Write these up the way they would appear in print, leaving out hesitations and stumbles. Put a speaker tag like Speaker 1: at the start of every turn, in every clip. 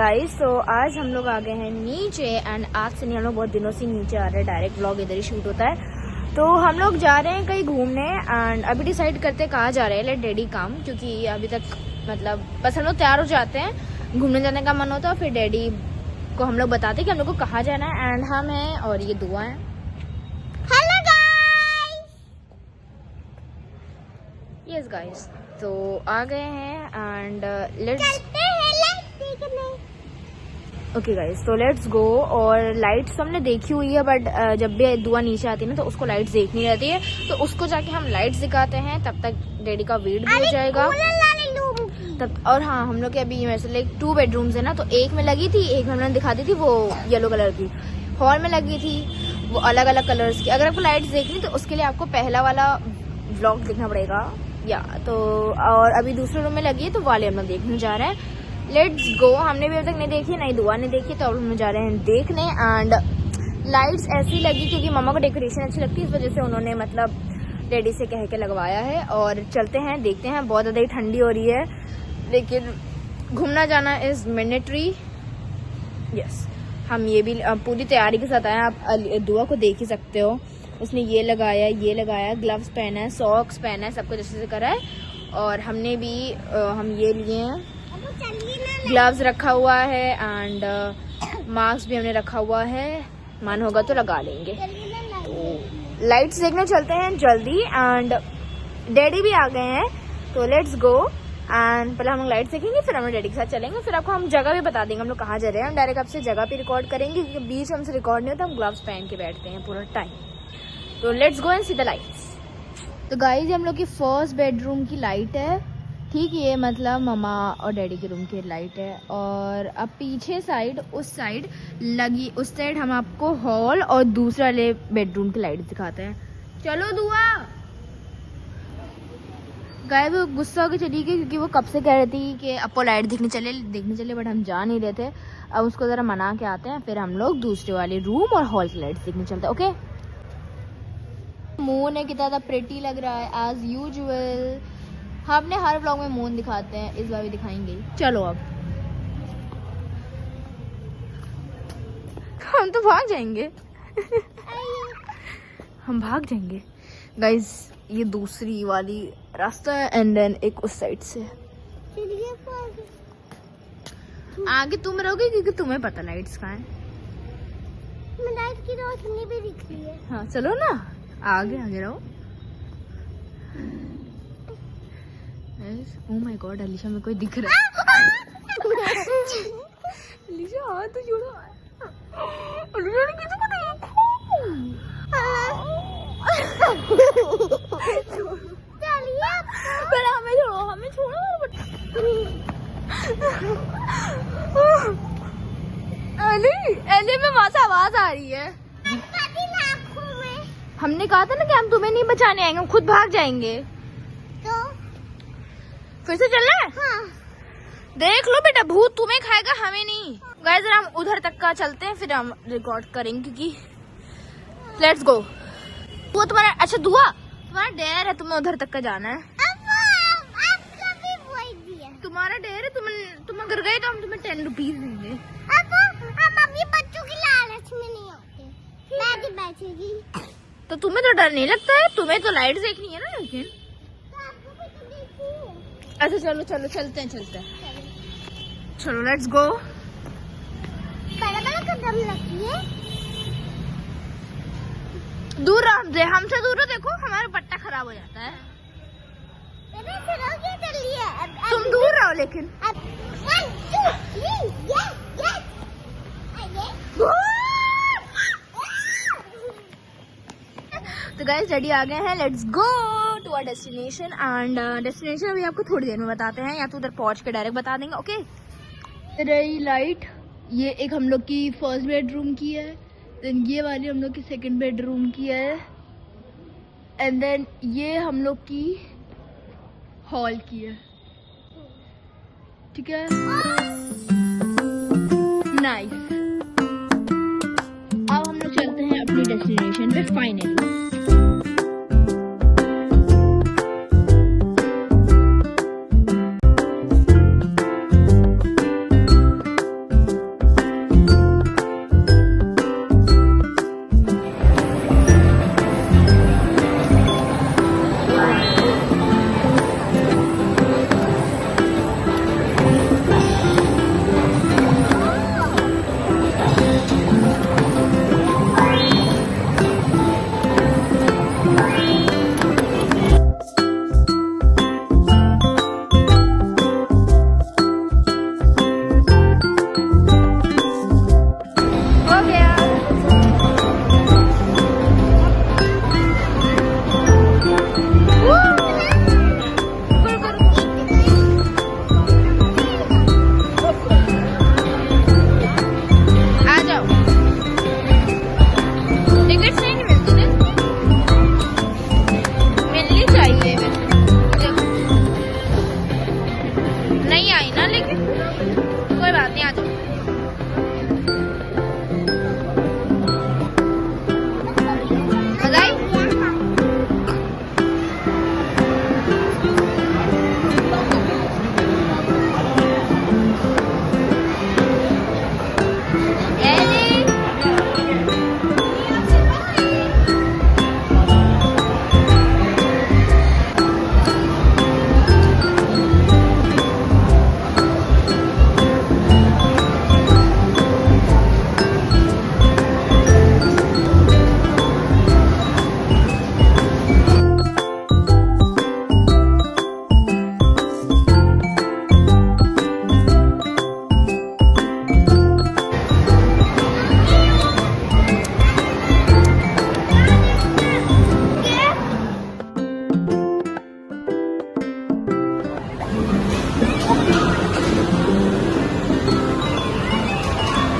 Speaker 1: Guys, तो आज हम लोग आ गए हैं नीचे एंड आज से नहीं, हम लोग बहुत दिनों से नीचे आ रहे हैं। डायरेक्ट व्लॉग इधर ही शूट होता है। तो हम लोग जा रहे हैं कहीं घूमने एंड अभी डिसाइड करते हैं कहाँ जा रहे हैं। लेट डैडी काम, क्योंकि अभी तक मतलब बस हम लोग तैयार हो जाते हैं, घूमने जाने का मन होता है, फिर डैडी को हम लोग बताते हैं कि हम लोग को कहाँ जाना है। एंड हम हैं और ये दुआ है। हेलो गाइस, यस गाइस, तो आ गए हैं एंड लेट्स ओके गाइस, तो लेट्स गो। और लाइट्स तो हमने देखी हुई है, बट जब भी दुआ नीचे आती है ना तो उसको लाइट्स देखनी रहती है, तो उसको जाके हम लाइट्स दिखाते हैं। तब तक डैडी का वेट भी हो जाएगा तब। और हाँ, हम लोग के अभी वैसे लाइक 2 बेडरूम्स है ना, तो एक में लगी थी, एक में हमने दिखा दी थी वो येलो कलर की, हॉल में लगी थी वो अलग अलग कलर्स की। अगर आपको लाइट्स देखनी तो उसके लिए आपको पहला वाला व्लॉग देखना पड़ेगा या तो। और अभी दूसरे रूम में लगी है तो वाले हम लोग देखने जा रहे हैं। लेट्स गो। हमने भी अभी तक नहीं देखी, नहीं दुआ ने देखी, तो अब हम जा रहे हैं देखने। एंड लाइट्स ऐसी लगी क्योंकि मम्मा को डेकोरेशन अच्छी लगती है, इस वजह से उन्होंने मतलब डैडी से कह के लगवाया है। और चलते हैं, देखते हैं। बहुत ज़्यादा ही ठंडी हो रही है, लेकिन घूमना जाना इज़ मैंडेटरी। यस, हम ये भी पूरी तैयारी के साथ आए हैं। आप दुआ को देख ही सकते हो, उसने ये लगाया, ग्लव्स पहना है, सॉक्स पहना है, सब कुछ अच्छे से करा है। और हमने भी हम ये लिए हैं, ग्लव्स रखा हुआ है एंड मास्क भी हमने रखा हुआ है, मन होगा तो लगा लेंगे। तो लाइट्स देखने चलते हैं जल्दी। एंड डैडी भी आ गए हैं, तो लेट्स गो। एंड पहले हम लोग लाइट्स देखेंगे, फिर हम लोग डैडी के साथ चलेंगे, फिर आपको हम जगह भी बता देंगे हम लोग कहाँ जा रहे हैं। हम डायरेक्ट आपसे जगह पे रिकॉर्ड करेंगे, क्योंकि बीच हमसे रिकॉर्ड नहीं होता, हम ग्लव्स पहन के बैठते हैं पूरा टाइम। तो let's go and see the lights. तो गाइस, हम लोग की फर्स्ट बेडरूम की लाइट है, ठीक, ये मतलब मम्मा और डैडी के रूम की लाइट है। और अब पीछे साइड, उस साइड लगी, उस साइड हम आपको हॉल और दूसरे वाले बेडरूम की लाइट दिखाते हैं। चलो दुआ। गाय वो गुस्सा होकर चली गई, क्योंकि वो कब से कह रही थी कि आपको लाइट देखने चले, बट हम जा नहीं रहे थे। अब उसको ज़रा मना के आते हैं, फिर हम लोग दूसरे वाले रूम और हॉल की लाइट देखने चलते हैं। ओके, मून है, कितना ज़्यादा प्रिटी लग रहा है एज यूजुअल। हमने हर व्लॉग में मून दिखाते हैं, इस बार भी दिखाएंगे। चलो अब हम तो भाग जाएंगे हम भाग जाएंगे गाइस। ये दूसरी वाली रास्ता है एंड देन एक उस साइड से। आगे तुम रहोगे, क्योंकि तुम्हें पता लाइट्स कहाँ है।
Speaker 2: लाइट की रोशनी भी दिख रही है।
Speaker 1: हाँ चलो ना, आगे रहो। ओह माय गॉड, अलीशा में कोई दिख रहा है अलीशा हाथ तो जोड़ो, अलीशा ने किसी को देखो। पहले हमें छोड़ो अली में वहां से आवाज आ रही है। हमने कहा था ना कि हम तुम्हें नहीं बचाने आएंगे, हम खुद भाग जाएंगे।
Speaker 2: तो
Speaker 1: फिर से चलना है?
Speaker 2: हाँ।
Speaker 1: देख लो बेटा, भूत तुम्हें खाएगा, हमें नहीं। गाइस, जरा हम उधर तक का चलते हैं, फिर हम रिकॉर्ड करेंगे, क्योंकि लेट्स गो। वो तुम्हारा, अच्छा दुआ, तुम्हारा डेयर है, तुम्हें उधर तक का जाना है। तुम्हारा डेयर है, तुम अगर गए तो हम तुम्हें 10 रुपीज देंगे।
Speaker 2: हम अभी बच्चों की लालच में नहीं होते, मैं बैठेगी।
Speaker 1: तो तुम्हें तो डर नहीं लगता है? तुम्हें तो लाइट देखनी है ना। लेकिन अच्छा चलो चलते हैं चलो लेट्स गो।
Speaker 2: बड़ा कदम लगती है।
Speaker 1: दूर रहो, हमसे दूर रहो, देखो हमारा पट्टा खराब हो जाता है। तुम दूर रहो लेकिन। तो गाइस, डैडी आ गए हैं, let's go to our destination. And destination अभी आपको थोड़ी देर में बताते हैं, या तो उधर पहुंच के डायरेक्ट बता देंगे। ओके, रही लाइट, ये एक हम लोग की फर्स्ट बेडरूम की है, देन ये वाली हम लोग की सेकंड बेडरूम की है, एंड देन ये हम लोग की हॉल की है, ठीक है। नाइस। अब हम लोग चलते हैं अपनी डेस्टिनेशन पे फाइनली।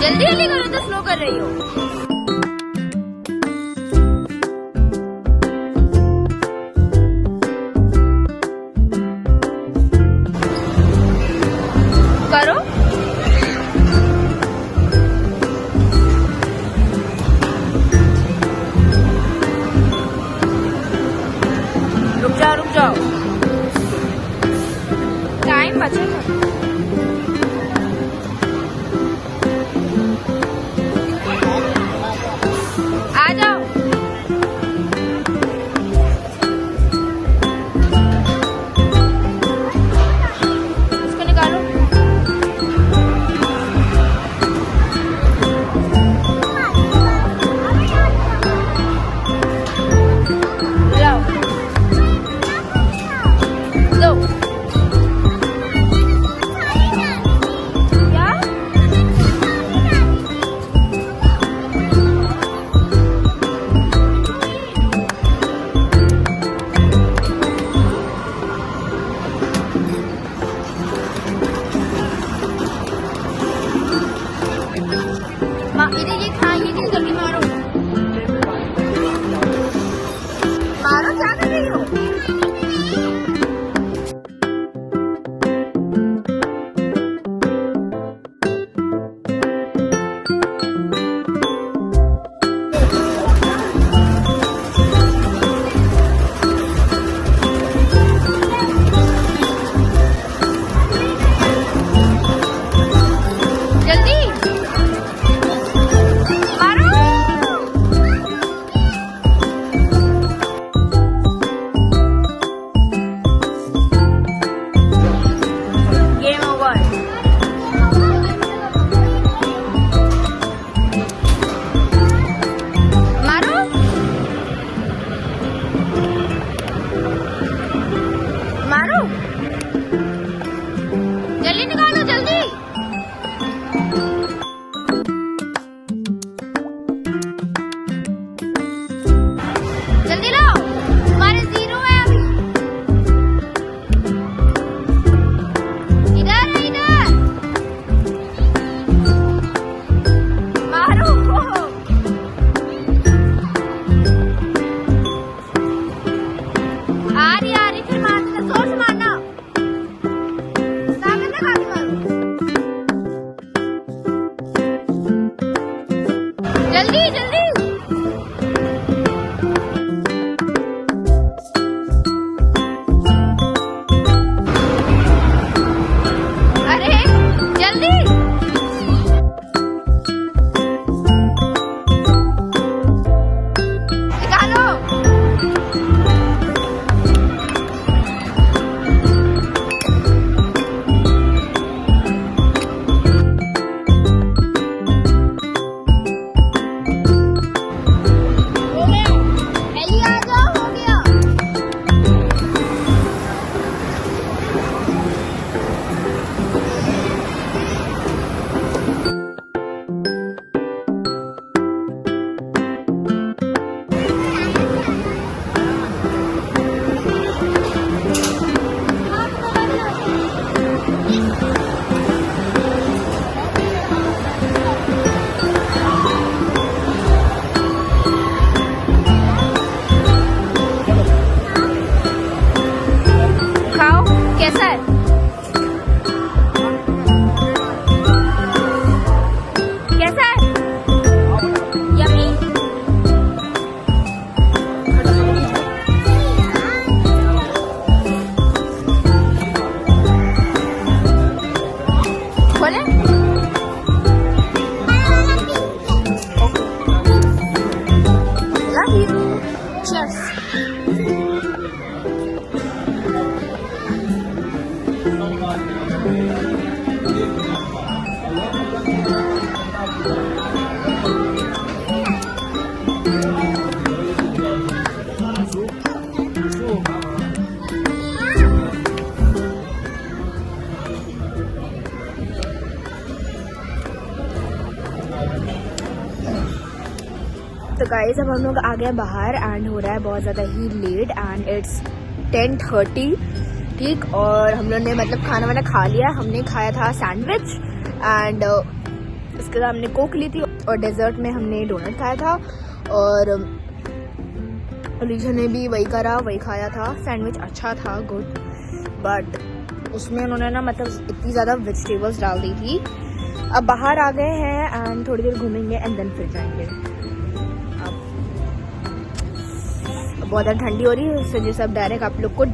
Speaker 1: जल्दी जल्दी करो तो स्लो कर रही हो। करो। रुक जाओ टाइम बचेगा। आ जाओ। इसको निकालो। लाओ दो। क्या? इधर ये खा, ये चीज जल्दी मारो। मारो, क्या कर रही हो? जल्दी मारो। Game over. मारो। मारो, जल्दी निकालो, जल्दी। जल्दी लाओ, तुम्हारे 0 है अभी। इधर है, इधर मारो। आ रही फिर मारना, जोर से मारना, ताकत लगा के मारो। जल्दी जल्दी। अरे जल्दी। निकालो। हो गया, एली आ जाओ, हो गया। खाओ, कैसा है? कैसा है? यम्मी। खोले? Love you. Cheers. तो गाइस अब हम लोग आ गए बाहर एंड हो रहा है बहुत ज़्यादा ही लेट एंड इट्स 10:30 ठीक। और हम लोग ने मतलब खाना वाना खा लिया। हमने खाया था सैंडविच एंड इसके बाद हमने कोक ली थी और डेजर्ट में हमने डोनट खाया था और अलीशा ने भी वही करा, वही खाया था। सैंडविच अच्छा था, गुड, बट उसमें उन्होंने ना मतलब इतनी ज़्यादा वेजिटेबल्स डाल दी थी। अब बाहर आ गए हैं एंड थोड़ी देर घूमेंगे एंड देन फिर जाएंगे। अब बहुत ज़्यादा ठंडी हो रही है, उससे जैसे अब डायरेक्ट आप लोग को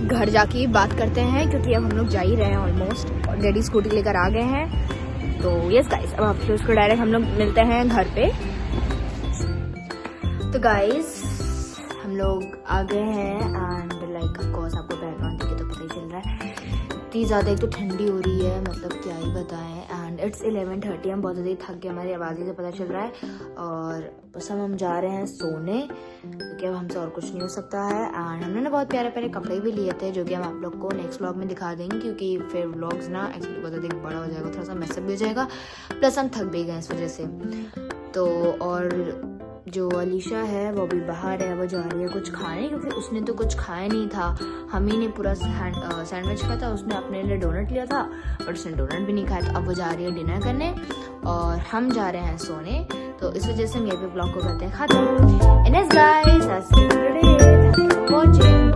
Speaker 1: घर जाके ही बात करते हैं क्योंकि अब हम लोग जा ही रहे हैं ऑलमोस्ट। और डैडी स्कूटी लेकर आ गए हैं। तो यस गाइस, अब आप लोग उसको डायरेक्ट हम लोग मिलते हैं घर पे। तो गाइस हम लोग आ गए हैं एंड लाइक ऑफकोर्स आपको बैकग्राउंड देख के तो पता ही चल रहा है इतनी ज़्यादा एक तो ठंडी हो रही है, मतलब क्या ही बताएं। एंड इट्स 11:30, हम बहुत ज़्यादा ही थक गए, हमारी आवाज़ से पता चल रहा है। और बस हम जा रहे हैं सोने क्योंकि अब हमसे और कुछ नहीं हो सकता है। एंड हमने ना बहुत प्यारे प्यारे कपड़े भी लिए थे जो कि हम आप लोग को नेक्स्ट व्लॉग में दिखा देंगे क्योंकि फिर व्लॉग्स ना एक्चुअली बहुत ज़्यादा बड़ा हो जाएगा, थोड़ा सा मैसअप भी हो जाएगा, प्लस हम थक भी गए इस वजह से। तो और जो अलीशा है वो भी बाहर है, वो जा रही है कुछ खाने क्योंकि उसने तो कुछ खाया नहीं था। हम ही ने पूरा सैंडविच खाया था, उसने अपने लिए डोनट लिया था बट उसने डोनट भी नहीं खाया। तो अब वो जा रही है डिनर करने और हम जा रहे हैं सोने। तो इस वजह से हम ये भी ब्लॉग को करते हैं खत्म। And guys, thanks for watching.